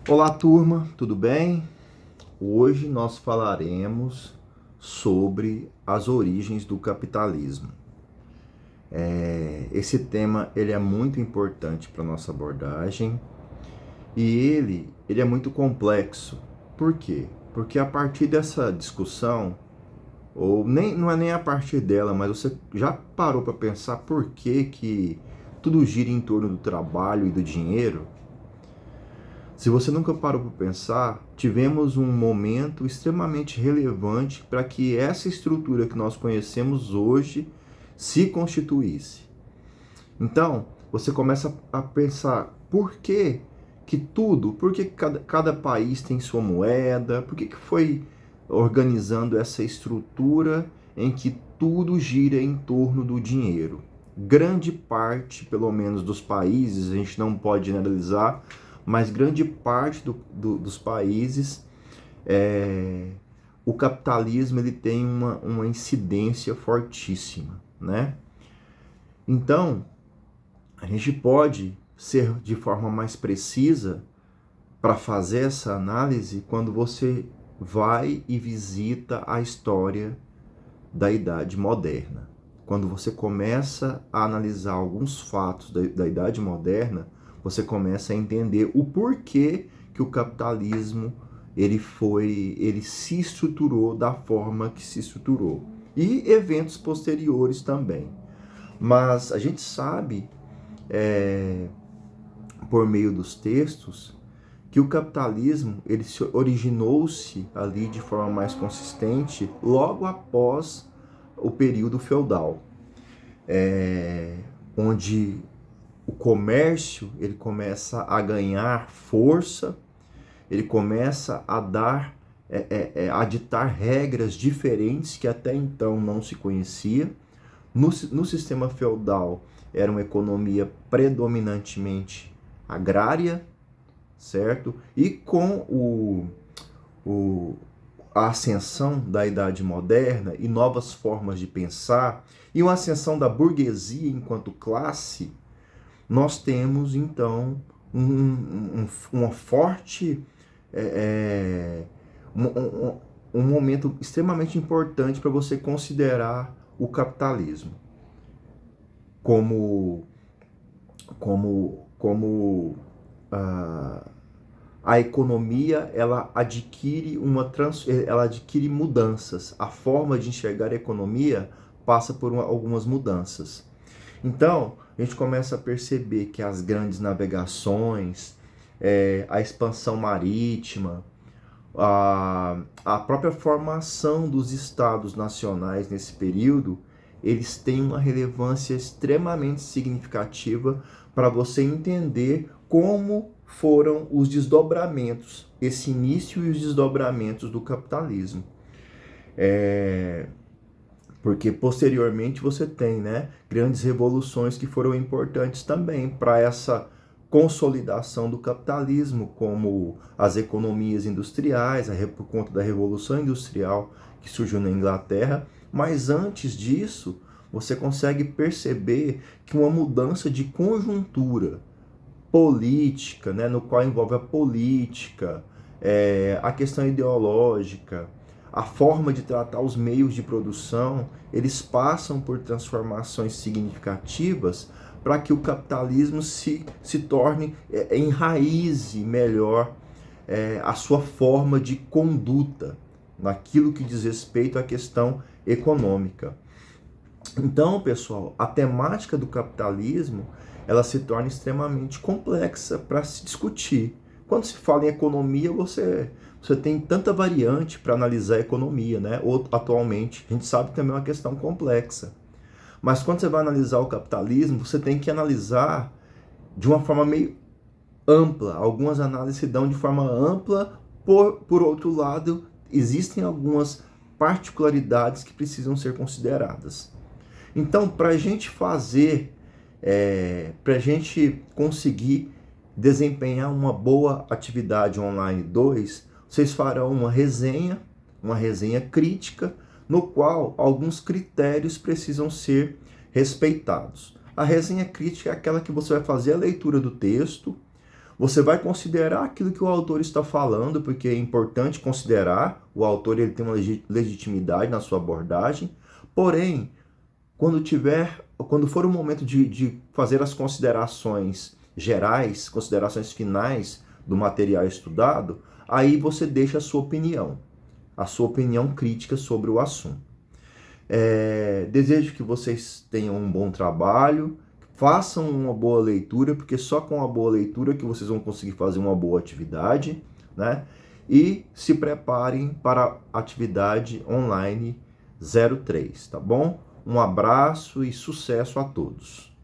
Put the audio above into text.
Olá, turma, tudo bem? Hoje nós falaremos sobre as origens do capitalismo. Esse tema ele é muito importante para a nossa abordagem e ele é muito complexo. Por quê? Porque a partir dessa discussão, ou nem, não é nem a partir dela, mas você já parou para pensar por que tudo gira em torno do trabalho e do dinheiro? Se você nunca parou para pensar, tivemos um momento extremamente relevante para que essa estrutura que nós conhecemos hoje se constituísse. Então, você começa a pensar por que cada país tem sua moeda, por que foi organizando essa estrutura em que tudo gira em torno do dinheiro. Grande parte, pelo menos, dos países, a gente não pode generalizar, mas grande parte dos países, o capitalismo ele tem uma incidência fortíssima, né? Então, a gente pode ser de forma mais precisa para fazer essa análise quando você vai e visita a história da Idade Moderna. Quando você começa a analisar alguns fatos da Idade Moderna, você começa a entender o porquê que o capitalismo ele se estruturou da forma que se estruturou. E eventos posteriores também. Mas a gente sabe, por meio dos textos, que o capitalismo ele originou-se ali de forma mais consistente logo após o período feudal, onde o comércio ele começa a ganhar força, ele começa a a ditar regras diferentes que até então não se conhecia. No sistema feudal era uma economia predominantemente agrária, certo? E com a ascensão da Idade Moderna e novas formas de pensar, e uma ascensão da burguesia enquanto classe, nós temos então uma forte, um momento extremamente importante para você considerar o capitalismo como a economia ela adquire mudanças. A forma de enxergar a economia passa por algumas mudanças. Então, a gente começa a perceber que as grandes navegações, a expansão marítima, a própria formação dos estados nacionais nesse período, eles têm uma relevância extremamente significativa para você entender como foram os desdobramentos, esse início e os desdobramentos do capitalismo. Porque posteriormente você tem, né, grandes revoluções que foram importantes também para essa consolidação do capitalismo, como as economias industriais, por conta da Revolução Industrial que surgiu na Inglaterra. Mas antes disso, você consegue perceber que uma mudança de conjuntura política, né, no qual envolve a política, a questão ideológica, a forma de tratar os meios de produção, eles passam por transformações significativas para que o capitalismo se torne, enraize melhor a sua forma de conduta naquilo que diz respeito à questão econômica. Então, pessoal, a temática do capitalismo ela se torna extremamente complexa para se discutir. Quando se fala em economia, você tem tanta variante para analisar a economia, né? Atualmente, a gente sabe que também é uma questão complexa. Mas quando você vai analisar o capitalismo, você tem que analisar de uma forma meio ampla. Algumas análises se dão de forma ampla, por outro lado, existem algumas particularidades que precisam ser consideradas. Então, para a gente para a gente conseguir desempenhar uma boa atividade online 2, vocês farão uma resenha crítica, no qual alguns critérios precisam ser respeitados. A resenha crítica é aquela que você vai fazer a leitura do texto, Você vai considerar aquilo que o autor está falando, porque é importante considerar, o autor ele tem uma legitimidade na sua abordagem, porém, quando for o momento de fazer as considerações gerais, considerações finais do material estudado, aí você deixa a sua opinião crítica sobre o assunto. Desejo que vocês tenham um bom trabalho, façam uma boa leitura, porque só com uma boa leitura que vocês vão conseguir fazer uma boa atividade, né? E se preparem para a atividade online 03, tá bom? Um abraço e sucesso a todos.